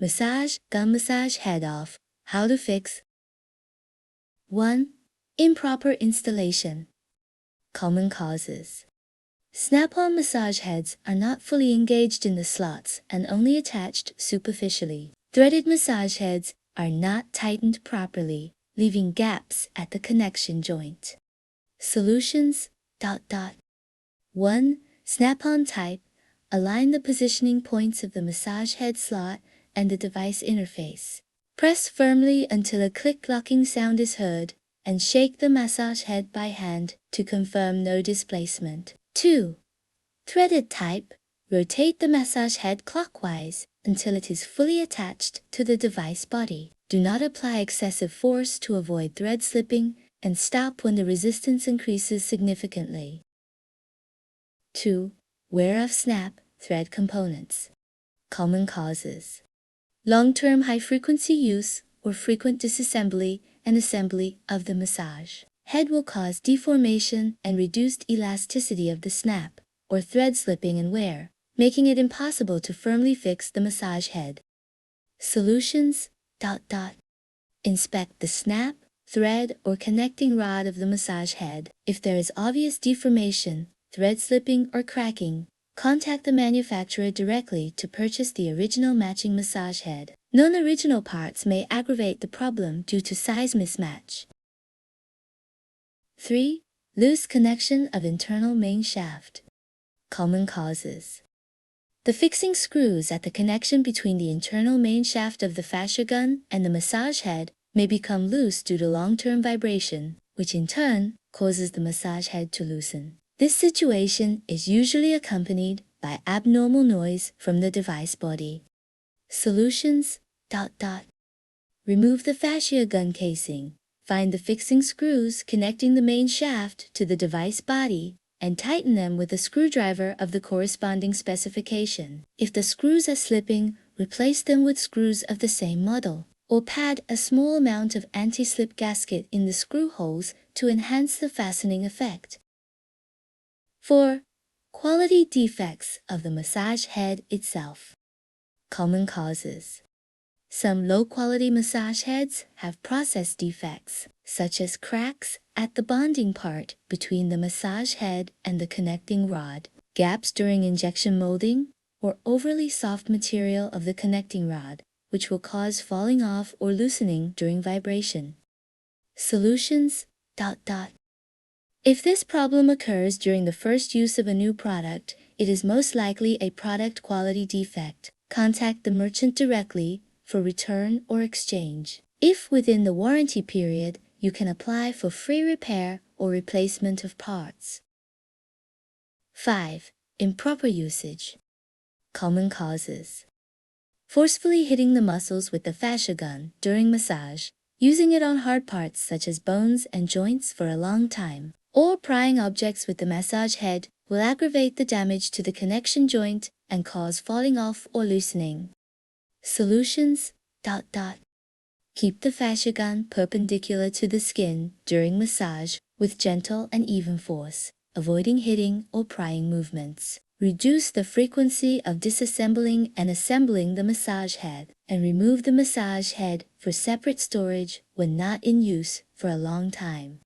Massage gun massage head off. How to fix. 1. Improper installation. Common causes. Snap-on massage heads are not fully engaged in the slots and only attached superficially. Threaded massage heads are not tightened properly, leaving gaps at the connection joint. Solutions. 1. Snap-on type. Align the positioning points of the massage head slot and the device interface. Press firmly until a click-locking sound is heard, and shake the massage head by hand to confirm no displacement. 2. Threaded type. Rotate the massage head clockwise until it is fully attached to the device body. Do not apply excessive force to avoid thread slipping, and stop when the resistance increases significantly. 2. Wear of snap thread components. Common causes. Long-term high-frequency use or frequent disassembly and assembly of the massage head will cause deformation and reduced elasticity of the snap, or thread slipping and wear, making it impossible to firmly fix the massage head. Solutions. Inspect the snap, thread, or connecting rod of the massage head. If there is obvious deformation, thread slipping, or cracking, contact the manufacturer directly to purchase the original matching massage head. Non-original parts may aggravate the problem due to size mismatch. 3. Loose connection of internal main shaft. Common causes. The fixing screws at the connection between the internal main shaft of the fascia gun and the massage head may become loose due to long-term vibration, which in turn causes the massage head to loosen. This situation is usually accompanied by abnormal noise from the device body. Solutions. Remove the fascia gun casing. Find the fixing screws connecting the main shaft to the device body and tighten them with a screwdriver of the corresponding specification. If the screws are slipping, replace them with screws of the same model, or pad a small amount of anti-slip gasket in the screw holes to enhance the fastening effect. 4. Quality defects of the massage head itself. Common causes. Some low-quality massage heads have process defects, such as cracks at the bonding part between the massage head and the connecting rod, gaps during injection molding, or overly soft material of the connecting rod, which will cause falling off or loosening during vibration. Solutions. If this problem occurs during the first use of a new product, it is most likely a product quality defect. Contact the merchant directly for return or exchange. If within the warranty period, you can apply for free repair or replacement of parts. 5. Improper usage. Common causes. Forcefully hitting the muscles with the fascia gun during massage, using it on hard parts such as bones and joints for a long time, or prying objects with the massage head will aggravate the damage to the connection joint and cause falling off or loosening. Solutions. Keep the fascia gun perpendicular to the skin during massage with gentle and even force, avoiding hitting or prying movements. Reduce the frequency of disassembling and assembling the massage head, and remove the massage head for separate storage when not in use for a long time.